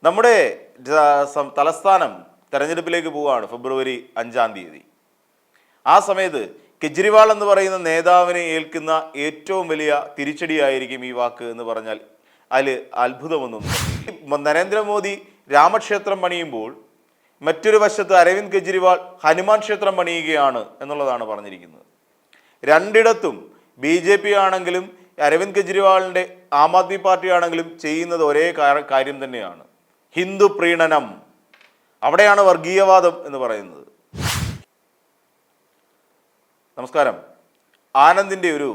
നമ്മുടെ തലസ്ഥാനം തെരഞ്ഞെടുപ്പിലേക്ക് പോവുകയാണ് ഫെബ്രുവരി 5-ാം തീയതി. ആ സമയത്ത് കെജ്രിവാൾ എന്ന് പറയുന്ന നേതാവിനെ ഏൽക്കുന്ന ഏറ്റവും വലിയ തിരിച്ചടിയായിരിക്കും ഈ വാക്ക് എന്ന് പറഞ്ഞാൽ അതിൽ അത്ഭുതമൊന്നും. നരേന്ദ്രമോദി രാമക്ഷേത്രം പണിയുമ്പോൾ മറ്റൊരു വശത്ത് അരവിന്ദ് കെജ്രിവാൾ ഹനുമാൻ ക്ഷേത്രം പണിയുകയാണ് എന്നുള്ളതാണ് പറഞ്ഞിരിക്കുന്നത്. രണ്ടിടത്തും BJP ആണെങ്കിലും അരവിന്ദ് കെജ്രിവാളിൻ്റെ ആം ആദ്മി പാർട്ടി ആണെങ്കിലും ചെയ്യുന്നത് ഒരേ കാര്യം തന്നെയാണ്, ഹിന്ദു പ്രീണനം. അവിടെയാണ് വർഗീയവാദം എന്ന് പറയുന്നത്. നമസ്കാരം. ആനന്ദിൻ്റെ ഒരു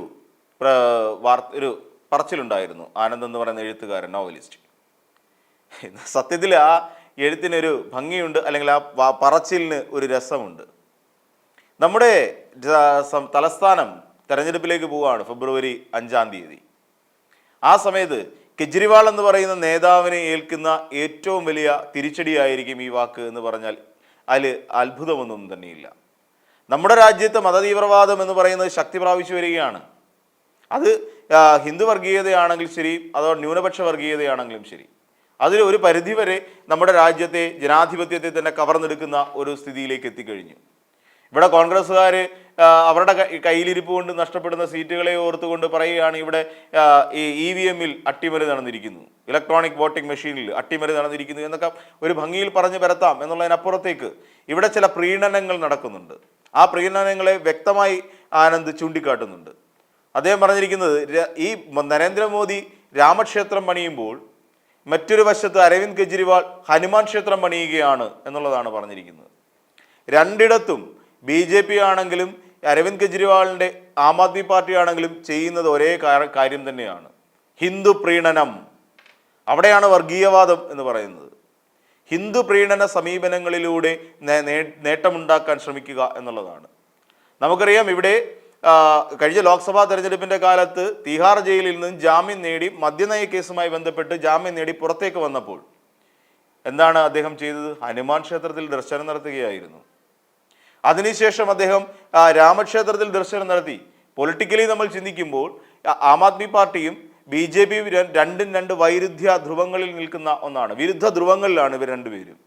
പറച്ചിലുണ്ടായിരുന്നു. ആനന്ദ് എന്ന് പറയുന്ന എഴുത്തുകാരൻ, നോവലിസ്റ്റ്. സത്യത്തിൽ ആ എഴുത്തിനൊരു ഭംഗിയുണ്ട്, അല്ലെങ്കിൽ ആ പറച്ചിലിന് ഒരു രസമുണ്ട്. നമ്മുടെ തലസ്ഥാനം തെരഞ്ഞെടുപ്പിലേക്ക് പോവുകയാണ് ഫെബ്രുവരി 5-ാം തീയതി. ആ സമയത്ത് കെജ്രിവാൾ എന്ന് പറയുന്ന നേതാവിനെ ഏൽക്കുന്ന ഏറ്റവും വലിയ തിരിച്ചടിയായിരിക്കും ഈ വാക്ക് എന്ന് പറഞ്ഞാൽ അതിൽ അത്ഭുതമൊന്നും തന്നെയില്ല. നമ്മുടെ രാജ്യത്ത് മതതീവ്രവാദം എന്ന് പറയുന്നത് ശക്തി പ്രാപിച്ചു വരികയാണ്. അത് ഹിന്ദു വർഗീയതയാണെങ്കിൽ ശരി, അതോ ന്യൂനപക്ഷ വർഗീയതയാണെങ്കിലും ശരി, അതിൽ ഒരു പരിധിവരെ നമ്മുടെ രാജ്യത്തെ ജനാധിപത്യത്തെ തന്നെ കവർന്നെടുക്കുന്ന ഒരു സ്ഥിതിയിലേക്ക് എത്തിക്കഴിഞ്ഞു. ഇവിടെ കോൺഗ്രസ്സുകാർ അവരുടെ കയ്യിലിരിപ്പ് കൊണ്ട് നഷ്ടപ്പെടുന്ന സീറ്റുകളെ ഓർത്തുകൊണ്ട് പറയുകയാണ് ഇവിടെ ഈ EVM-ൽ അട്ടിമറി നടന്നിരിക്കുന്നു, ഇലക്ട്രോണിക് വോട്ടിംഗ് മെഷീനിൽ അട്ടിമറി നടന്നിരിക്കുന്നു എന്നൊക്കെ ഒരു ഭംഗിയിൽ പറഞ്ഞു പരത്താം. എന്നുള്ളതിനപ്പുറത്തേക്ക് ഇവിടെ ചില പ്രീണനങ്ങൾ നടക്കുന്നുണ്ട്. ആ പ്രീണനങ്ങളെ വ്യക്തമായി ആനന്ദ് ചൂണ്ടിക്കാട്ടുന്നുണ്ട്. അദ്ദേഹം പറഞ്ഞിരിക്കുന്നത്, ഈ നരേന്ദ്രമോദി രാമക്ഷേത്രം പണിയുമ്പോൾ മറ്റൊരു വശത്ത് അരവിന്ദ് കെജ്രിവാൾ ഹനുമാൻ ക്ഷേത്രം പണിയുകയാണ് എന്നുള്ളതാണ് പറഞ്ഞിരിക്കുന്നത്. രണ്ടിടത്തും BJP ആണെങ്കിലും അരവിന്ദ് കെജ്രിവാളിൻ്റെ ആം ആദ്മി പാർട്ടി ആണെങ്കിലും ചെയ്യുന്നത് ഒരേ കാര്യം തന്നെയാണ്, ഹിന്ദു പ്രീണനം. അവിടെയാണ് വർഗീയവാദം എന്ന് പറയുന്നത്. ഹിന്ദു പ്രീണന സമീപനങ്ങളിലൂടെ നേട്ടമുണ്ടാക്കാൻ ശ്രമിക്കുക എന്നുള്ളതാണ്. നമുക്കറിയാം, ഇവിടെ കഴിഞ്ഞ ലോക്സഭാ തെരഞ്ഞെടുപ്പിൻ്റെ കാലത്ത് തിഹാർ ജയിലിൽ നിന്ന് ജാമ്യം നേടി, മദ്യനയ കേസുമായി ബന്ധപ്പെട്ട് ജാമ്യം നേടി പുറത്തേക്ക് വന്നപ്പോൾ എന്താണ് അദ്ദേഹം ചെയ്തത്? ഹനുമാൻ ക്ഷേത്രത്തിൽ ദർശനം നടത്തുകയായിരുന്നു. അതിനുശേഷം അദ്ദേഹം രാമക്ഷേത്രത്തിൽ ദർശനം നടത്തി. പൊളിറ്റിക്കലി നമ്മൾ ചിന്തിക്കുമ്പോൾ ആം ആദ്മി പാർട്ടിയും BJP രണ്ടും രണ്ട് വൈരുദ്ധ്യ ധ്രുവങ്ങളിൽ നിൽക്കുന്ന ഒന്നാണ്, വിരുദ്ധ ധ്രുവങ്ങളിലാണ് ഇവർ രണ്ടുപേരും.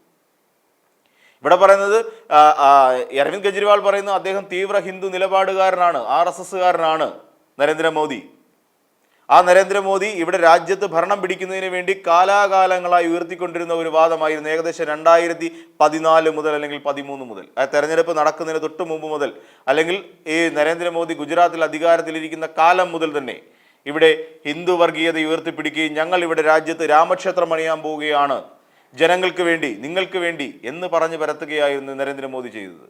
ഇവിടെ പറയുന്നത് അരവിന്ദ് കെജ്രിവാൾ പറയുന്നത് അദ്ദേഹം തീവ്ര ഹിന്ദു നിലപാടുകാരനാണ്, RSSകാരനാണ് നരേന്ദ്രമോദി. ആ നരേന്ദ്രമോദി ഇവിടെ രാജ്യത്ത് ഭരണം പിടിക്കുന്നതിന് വേണ്ടി കാലാകാലങ്ങളായി ഉയർത്തിക്കൊണ്ടിരുന്ന ഒരു വാദമായിരുന്നു. ഏകദേശം 2014 മുതൽ അല്ലെങ്കിൽ 2013 മുതൽ, ആ തെരഞ്ഞെടുപ്പ് നടക്കുന്നതിന് തൊട്ട് മുമ്പ് മുതൽ, അല്ലെങ്കിൽ ഈ നരേന്ദ്രമോദി ഗുജറാത്തിൽ അധികാരത്തിലിരിക്കുന്ന കാലം മുതൽ തന്നെ ഇവിടെ ഹിന്ദു വർഗീയത ഉയർത്തിപ്പിടിക്കുകയും ഞങ്ങൾ ഇവിടെ രാജ്യത്ത് രാമക്ഷേത്രം പണിയാൻ പോവുകയാണ്, ജനങ്ങൾക്ക് വേണ്ടി, നിങ്ങൾക്ക് വേണ്ടി എന്ന് പറഞ്ഞു പരത്തുകയായിരുന്നു നരേന്ദ്രമോദി ചെയ്തത്.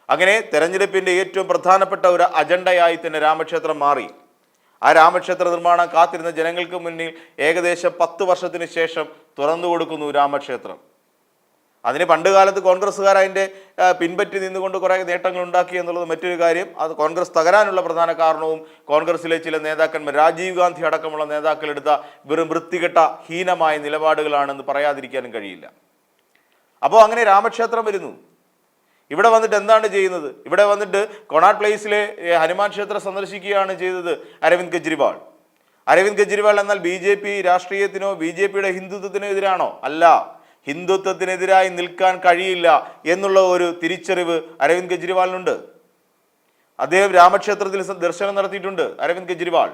അങ്ങനെ തെരഞ്ഞെടുപ്പിൻ്റെ ഏറ്റവും പ്രധാനപ്പെട്ട ഒരു അജണ്ടയായി തന്നെ രാമക്ഷേത്രം മാറി. ആ രാമക്ഷേത്ര നിർമ്മാണം കാത്തിരുന്ന ജനങ്ങൾക്ക് മുന്നിൽ ഏകദേശം 10 വർഷത്തിന് ശേഷം തുറന്നു കൊടുക്കുന്നു രാമക്ഷേത്രം. അതിന് പണ്ട് കാലത്ത് കോൺഗ്രസ്സുകാർ അതിൻ്റെ പിൻപറ്റി നിന്നുകൊണ്ട് കുറേ നേട്ടങ്ങൾ ഉണ്ടാക്കി എന്നുള്ളത് മറ്റൊരു കാര്യം. അത് കോൺഗ്രസ് തകരാനുള്ള പ്രധാന കാരണവും കോൺഗ്രസിലെ ചില നേതാക്കന്മാർ, രാജീവ് ഗാന്ധി അടക്കമുള്ള നേതാക്കൾ എടുത്ത വെറും വൃത്തികെട്ട ഹീനമായ നിലപാടുകളാണെന്ന് പറയാതിരിക്കാനും കഴിയില്ല. അപ്പോൾ അങ്ങനെ രാമക്ഷേത്രം വരുന്നു. ഇവിടെ വന്നിട്ട് എന്താണ് ചെയ്യുന്നത്? ഇവിടെ വന്നിട്ട് കൊണാട്ട് പ്ലേസിലെ ഹനുമാൻ ക്ഷേത്രം സന്ദർശിക്കുകയാണ് ചെയ്തത് അരവിന്ദ് കെജ്രിവാൾ. അരവിന്ദ് കെജ്രിവാൾ എന്നാൽ BJP രാഷ്ട്രീയത്തിനോ BJPയുടെ ഹിന്ദുത്വത്തിനോ എതിരാണോ? അല്ല, ഹിന്ദുത്വത്തിനെതിരായി നിൽക്കാൻ കഴിയില്ല എന്നുള്ള ഒരു തിരിച്ചറിവ് അരവിന്ദ് കെജ്രിവാളിനുണ്ട്. അദ്ദേഹം രാമക്ഷേത്രത്തിൽ ദർശനം നടത്തിയിട്ടുണ്ട്. അരവിന്ദ് കെജ്രിവാൾ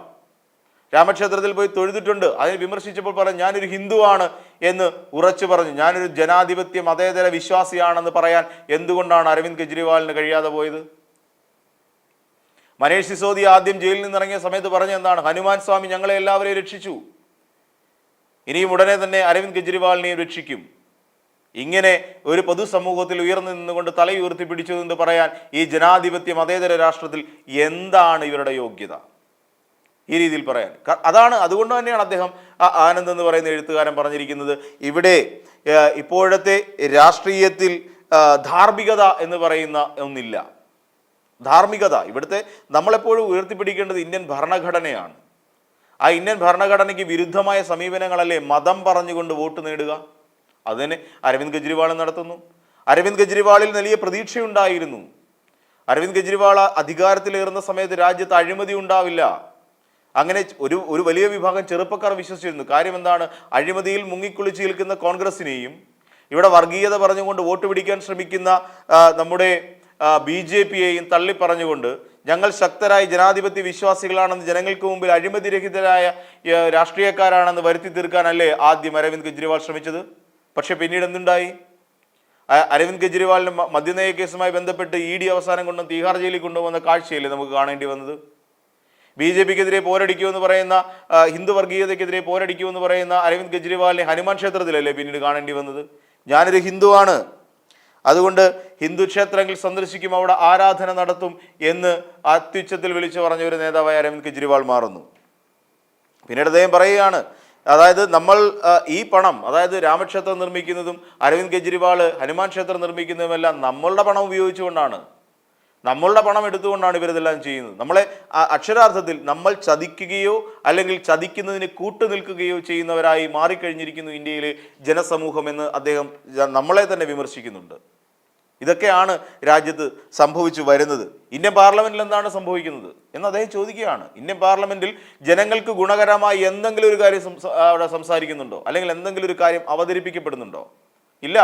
രാമക്ഷേത്രത്തിൽ പോയി തൊഴുതിട്ടുണ്ട്. അതിനെ വിമർശിച്ചപ്പോൾ പറഞ്ഞു, ഞാനൊരു ഹിന്ദുവാണ് എന്ന് ഉറച്ചു പറഞ്ഞു. ഞാനൊരു ജനാധിപത്യ മതേതര വിശ്വാസിയാണെന്ന് പറയാൻ എന്തുകൊണ്ടാണ് അരവിന്ദ് കെജ്രിവാളിന് കഴിയാതെ പോയത്? മനീഷ് സിസോദിയ ആദ്യം ജയിലിൽ നിന്നിറങ്ങിയ സമയത്ത് പറഞ്ഞ എന്താണ്? ഹനുമാൻ സ്വാമി ഞങ്ങളെ എല്ലാവരെയും രക്ഷിച്ചു, ഇനിയും ഉടനെ തന്നെ അരവിന്ദ് കെജ്രിവാളിനെയും രക്ഷിക്കും. ഇങ്ങനെ ഒരു പൊതുസമൂഹത്തിൽ ഉയർന്നു നിന്നുകൊണ്ട് തലയുയർത്തി പിടിച്ചു എന്ന് പറയാൻ ഈ ജനാധിപത്യ മതേതര രാഷ്ട്രത്തിൽ എന്താണ് ഇവരുടെ യോഗ്യത? ഈ രീതിയിൽ പറയാൻ അതുകൊണ്ട് തന്നെയാണ് അദ്ദേഹം ആനന്ദ് എന്ന് പറയുന്ന എഴുത്തുകാരൻ പറഞ്ഞിരിക്കുന്നത്, ഇവിടെ ഇപ്പോഴത്തെ രാഷ്ട്രീയത്തിൽ ധാർമ്മികത എന്ന് പറയുന്ന ഒന്നില്ല. ധാർമ്മികത ഇവിടുത്തെ നമ്മളെപ്പോഴും ഉയർത്തിപ്പിടിക്കേണ്ടത് ഇന്ത്യൻ ഭരണഘടനയാണ്. ആ ഇന്ത്യൻ ഭരണഘടനയ്ക്ക് വിരുദ്ധമായ സമീപനങ്ങളല്ലേ മതം പറഞ്ഞുകൊണ്ട് വോട്ട് നേടുക? അതിന് അരവിന്ദ് കെജ്രിവാൾ നടത്തുന്നു. അരവിന്ദ് കെജ്രിവാളിൽ വലിയ പ്രതീക്ഷയുണ്ടായിരുന്നു. അരവിന്ദ് കെജ്രിവാൾ അധികാരത്തിലേറുന്ന സമയത്ത് രാജ്യത്ത് അഴിമതി ഉണ്ടാവില്ല, അങ്ങനെ ഒരു വലിയ വിഭാഗം ചെറുപ്പക്കാർ വിശ്വസിച്ചിരുന്നു. കാര്യം എന്താണ്? അഴിമതിയിൽ മുങ്ങിക്കുളിച്ച് നിൽക്കുന്ന കോൺഗ്രസിനെയും ഇവിടെ വർഗീയത പറഞ്ഞുകൊണ്ട് വോട്ട് പിടിക്കാൻ ശ്രമിക്കുന്ന നമ്മുടെ BJPയെയും തള്ളി പറഞ്ഞുകൊണ്ട് ഞങ്ങൾ ശക്തരായ ജനാധിപത്യ വിശ്വാസികളാണെന്ന് ജനങ്ങൾക്ക് മുമ്പിൽ അഴിമതിരഹിതരായ രാഷ്ട്രീയക്കാരാണെന്ന് വരുത്തി തീർക്കാനല്ലേ ആദ്യം അരവിന്ദ് കെജ്രിവാൾ ശ്രമിച്ചത്. പക്ഷെ പിന്നീട് എന്തുണ്ടായി? അരവിന്ദ് കെജ്രിവാളിന് മദ്യനയ കേസുമായി ബന്ധപ്പെട്ട് ED അവസാനം കൊണ്ട് തീഹാർ ജയിലിൽ കൊണ്ടുവന്ന കാഴ്ചയല്ലേ നമുക്ക് കാണേണ്ടി വന്നത്. BJPക്കെതിരെ പോരടിക്കുമെന്ന് പറയുന്ന, ഹിന്ദു വർഗീയതയ്ക്കെതിരെ പോരടിക്കുമെന്ന് പറയുന്ന അരവിന്ദ് കെജ്രിവാളിനെ ഹനുമാൻ ക്ഷേത്രത്തിലല്ലേ പിന്നീട് കാണേണ്ടി വന്നത്. ഞാനൊരു ഹിന്ദുവാണ്, അതുകൊണ്ട് ഹിന്ദു ക്ഷേത്രങ്ങൾ സന്ദർശിക്കും, അവിടെ ആരാധന നടത്തും എന്ന് അത്യുച്ചത്തിൽ വിളിച്ചു പറഞ്ഞ ഒരു നേതാവായ അരവിന്ദ് കെജ്രിവാൾ മാറുന്നു. പിന്നീട് അദ്ദേഹം പറയുകയാണ്, അതായത് നമ്മൾ ഈ പണം, അതായത് രാമക്ഷേത്രം നിർമ്മിക്കുന്നതും അരവിന്ദ് കെജ്രിവാൾ ഹനുമാൻ ക്ഷേത്രം നിർമ്മിക്കുന്നതുമെല്ലാം നമ്മളുടെ പണം ഉപയോഗിച്ചുകൊണ്ടാണ്, നമ്മളുടെ പണം എടുത്തുകൊണ്ടാണ് ഇവരിതെല്ലാം ചെയ്യുന്നത്. നമ്മളെ അക്ഷരാർത്ഥത്തിൽ നമ്മൾ ചതിക്കുകയോ അല്ലെങ്കിൽ ചതിക്കുന്നതിന് കൂട്ടുനിൽക്കുകയോ ചെയ്യുന്നവരായി മാറിക്കഴിഞ്ഞിരിക്കുന്നു ഇന്ത്യയിലെ ജനസമൂഹം എന്ന് അദ്ദേഹം നമ്മളെ തന്നെ വിമർശിക്കുന്നുണ്ട്. ഇതൊക്കെയാണ് രാജ്യത്ത് സംഭവിച്ചു വരുന്നത്. ഇന്ത്യൻ പാർലമെന്റിൽ എന്താണ് സംഭവിക്കുന്നത് എന്ന് അദ്ദേഹം ചോദിക്കുകയാണ്. ഇന്ത്യൻ പാർലമെന്റിൽ ജനങ്ങൾക്ക് ഗുണകരമായി എന്തെങ്കിലും ഒരു കാര്യം അവിടെ സംസാരിക്കുന്നുണ്ടോ, അല്ലെങ്കിൽ എന്തെങ്കിലും ഒരു കാര്യം അവതരിപ്പിക്കപ്പെടുന്നുണ്ടോ? ഇല്ല.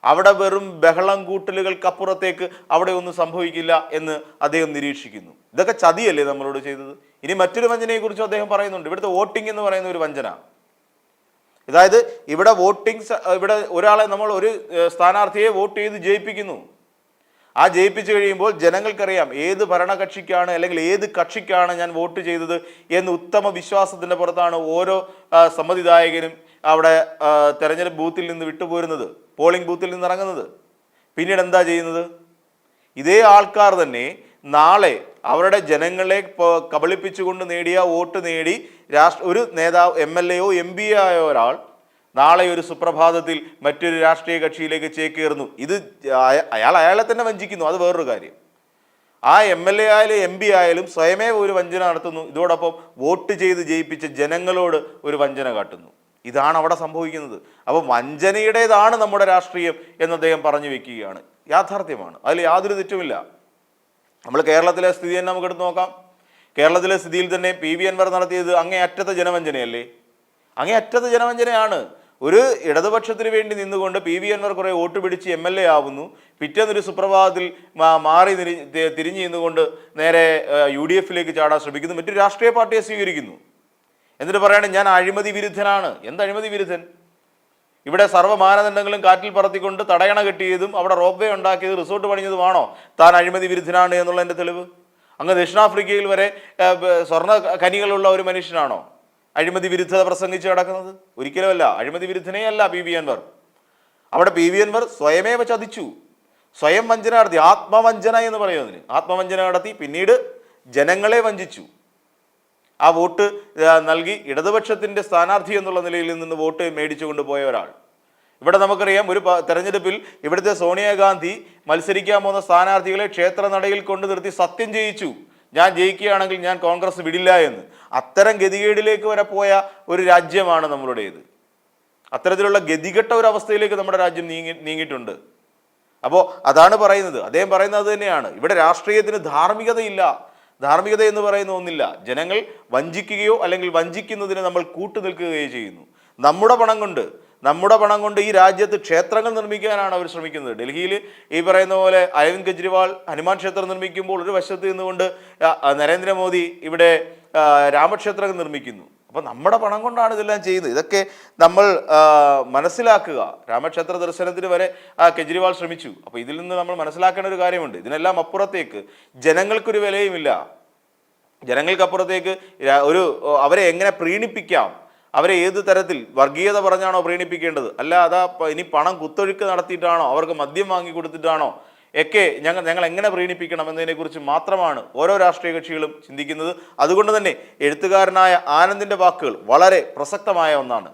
അവിടെ വെറും ബഹളം കൂട്ടലുകൾക്കപ്പുറത്തേക്ക് അവിടെ ഒന്നും സംഭവിക്കില്ല എന്ന് അദ്ദേഹം നിരീക്ഷിക്കുന്നു. ഇതൊക്കെ ചതിയല്ലേ നമ്മളോട് ചെയ്തത്. ഇനി മറ്റൊരു വഞ്ചനയെക്കുറിച്ച് അദ്ദേഹം പറയുന്നുണ്ട്. ഇവിടുത്തെ വോട്ടിംഗ് എന്ന് പറയുന്ന ഒരു വഞ്ചന. അതായത് ഇവിടെ ഇവിടെ ഒരാളെ നമ്മൾ ഒരു സ്ഥാനാർത്ഥിയെ വോട്ട് ചെയ്ത് ജയിപ്പിക്കുന്നു. ആ ജയിപ്പിച്ചു കഴിയുമ്പോൾ ജനങ്ങൾക്കറിയാം ഏത് ഭരണകക്ഷിക്കാണ് അല്ലെങ്കിൽ ഏത് കക്ഷിക്കാണ് ഞാൻ വോട്ട് ചെയ്തത് എന്ന് ഉത്തമ വിശ്വാസത്തിൻ്റെ പുറത്താണ് ഓരോ സമ്മതിദായകനും അവിടെ തെരഞ്ഞെടുപ്പ് ബൂത്തിൽ നിന്ന് വിട്ടുപോരുന്നത്, പോളിംഗ് ബൂത്തിൽ നിന്ന് ഇറങ്ങുന്നത്. പിന്നീട് എന്താ ചെയ്യുന്നത്? ഇതേ ആൾക്കാർ തന്നെ നാളെ അവരുടെ ജനങ്ങളെ കബളിപ്പിച്ചുകൊണ്ട് നേടിയ വോട്ട് നേടി ഒരു നേതാവ്, MLA-യോ MPയോ ആയ ഒരാൾ നാളെ ഒരു സുപ്രഭാതത്തിൽ മറ്റൊരു രാഷ്ട്രീയ കക്ഷിയിലേക്ക് ചേക്കേറുന്നു. ഇത് അയാളെ തന്നെ വഞ്ചിക്കുന്നു. അത് വേറൊരു കാര്യം. ആ MLA ആയാലും MP ആയാലും സ്വയമേ ഒരു വഞ്ചന നടത്തുന്നു. ഇതോടൊപ്പം വോട്ട് ചെയ്ത് ജയിപ്പിച്ച ജനങ്ങളോട് ഒരു വഞ്ചന കാട്ടുന്നു. ഇതാണ് അവിടെ സംഭവിക്കുന്നത്. അപ്പോൾ വഞ്ചനയുടേതാണ് നമ്മുടെ രാഷ്ട്രീയം എന്ന് അദ്ദേഹം പറഞ്ഞു വെക്കുകയാണ്. യാഥാർത്ഥ്യമാണ്, അതിൽ യാതൊരു തെറ്റുമില്ല. നമ്മൾ കേരളത്തിലെ സ്ഥിതി തന്നെ നമുക്കെടുത്ത് നോക്കാം. കേരളത്തിലെ സ്ഥിതിയിൽ തന്നെ PV അൻവർ നടത്തിയത് അങ്ങേയറ്റത്തെ ജനവഞ്ചനയല്ലേ? അങ്ങേയറ്റത്തെ ജനവഞ്ചനയാണ്. ഒരു ഇടതുപക്ഷത്തിന് വേണ്ടി നിന്നുകൊണ്ട് PV അൻവർ കുറേ വോട്ട് പിടിച്ച് MLA ആവുന്നു. പിറ്റേന്നൊരു സുപ്രഭാതത്തിൽ മാറി തിരിഞ്ഞു നിന്നുകൊണ്ട് നേരെ UDF-ലേക്ക് ചാടാൻ ശ്രമിക്കുന്നു. മറ്റൊരു രാഷ്ട്രീയ പാർട്ടിയെ സ്വീകരിക്കുന്നു. എന്നിട്ട് പറയാണ് ഞാൻ അഴിമതി വിരുദ്ധനാണ്. എന്ത് അഴിമതി വിരുദ്ധൻ? ഇവിടെ സർവ്വ മാനദണ്ഡങ്ങളും കാറ്റിൽ പറത്തിക്കൊണ്ട് തടയണ കെട്ടിയതും അവിടെ റോപ്പ് വേ ഉണ്ടാക്കിയത് റിസോർട്ട് പണിഞ്ഞതുമാണോ താൻ അഴിമതി വിരുദ്ധനാണ് എന്നുള്ളതിൻ്റെ തെളിവ്? അങ്ങ് ദക്ഷിണാഫ്രിക്കയിൽ വരെ സ്വർണ്ണ ഖനികളുള്ള ഒരു മനുഷ്യനാണോ അഴിമതി വിരുദ്ധത പ്രസംഗിച്ച് കിടക്കുന്നത്? ഒരിക്കലുമല്ല. അഴിമതി വിരുദ്ധനേ അല്ല PV അൻവർ. അവിടെ PV അൻവർ സ്വയമേവ ചതിച്ചു, സ്വയം വഞ്ചന നടത്തി. ആത്മവഞ്ചന എന്ന് പറയുന്നതിന് ആത്മവഞ്ചന നടത്തി പിന്നീട് ജനങ്ങളെ വഞ്ചിച്ചു. ആ വോട്ട് നൽകി ഇടതുപക്ഷത്തിൻ്റെ സ്ഥാനാർത്ഥി എന്നുള്ള നിലയിൽ നിന്ന് വോട്ട് മേടിച്ചു കൊണ്ടുപോയ ഒരാൾ. ഇവിടെ നമുക്കറിയാം, ഒരു തെരഞ്ഞെടുപ്പിൽ ഇവിടുത്തെ സോണിയാഗാന്ധി മത്സരിക്കാൻ പോകുന്ന സ്ഥാനാർത്ഥികളെ ക്ഷേത്രനടയിൽ കൊണ്ടു നിർത്തി സത്യം ചെയ്യിച്ചു, ഞാൻ ജയിക്കുകയാണെങ്കിൽ ഞാൻ കോൺഗ്രസ് വിടില്ല എന്ന്. അത്തരം ഗതികേടിലേക്ക് വരെ പോയ ഒരു രാജ്യമാണ് നമ്മളുടേത്. അത്തരത്തിലുള്ള ഗതികെട്ട ഒരു അവസ്ഥയിലേക്ക് നമ്മുടെ രാജ്യം നീങ്ങിയിട്ടുണ്ട്. അപ്പോൾ അതാണ് പറയുന്നത്. അദ്ദേഹം പറയുന്നത് അത് തന്നെയാണ്. ഇവിടെ രാഷ്ട്രീയത്തിന് ധാർമ്മികതയില്ല. ധാർമ്മികത എന്ന് പറയുന്ന ഒന്നില്ല. ജനങ്ങൾ വഞ്ചിക്കുകയോ അല്ലെങ്കിൽ വഞ്ചിക്കുന്നതിന് നമ്മൾ കൂട്ടുനിൽക്കുകയോ ചെയ്യുന്നു. നമ്മുടെ പണം കൊണ്ട് ഈ രാജ്യത്ത് ക്ഷേത്രങ്ങൾ നിർമ്മിക്കാനാണ് അവർ ശ്രമിക്കുന്നത്. ഡൽഹിയിൽ ഈ പറയുന്ന പോലെ അരവിന്ദ് കെജ്രിവാൾ ഹനുമാൻ ക്ഷേത്രം നിർമ്മിക്കുമ്പോൾ ഒരു വശത്ത് നിന്നുകൊണ്ട് നരേന്ദ്രമോദി ഇവിടെ രാമക്ഷേത്രങ്ങൾ നിർമ്മിക്കുന്നു. അപ്പോൾ നമ്മുടെ പണം കൊണ്ടാണ് ഇതെല്ലാം ചെയ്യുന്നത്. ഇതൊക്കെ നമ്മൾ മനസ്സിലാക്കുക. രാമക്ഷേത്ര ദർശനത്തിന് വരെ കെജ്രിവാൾ ശ്രമിച്ചു. അപ്പോൾ ഇതിൽ നിന്ന് നമ്മൾ മനസ്സിലാക്കേണ്ട ഒരു കാര്യമുണ്ട്. ഇതിനെല്ലാം അപ്പുറത്തേക്ക് ജനങ്ങൾക്കൊരു വിലയുമില്ല. ജനങ്ങൾക്കപ്പുറത്തേക്ക് അവരെ എങ്ങനെ പ്രീണിപ്പിക്കാം, അവരെ ഏത് തരത്തിൽ വർഗീയത പറഞ്ഞാണോ പ്രീണിപ്പിക്കേണ്ടത്, അല്ല അതാ ഇനി പണം കുത്തൊഴുക്ക് നടത്തിയിട്ടാണോ, അവർക്ക് മദ്യം വാങ്ങി കൊടുത്തിട്ടാണോ ഒക്കെ ഞങ്ങൾ എങ്ങനെ പ്രീണിപ്പിക്കണം എന്നതിനെക്കുറിച്ച് മാത്രമാണ് ഓരോ രാഷ്ട്രീയ കക്ഷികളും ചിന്തിക്കുന്നത്. അതുകൊണ്ട് തന്നെ എഴുത്തുകാരനായ ആനന്ദിൻ്റെ വാക്കുകൾ വളരെ പ്രസക്തമായ ഒന്നാണ്.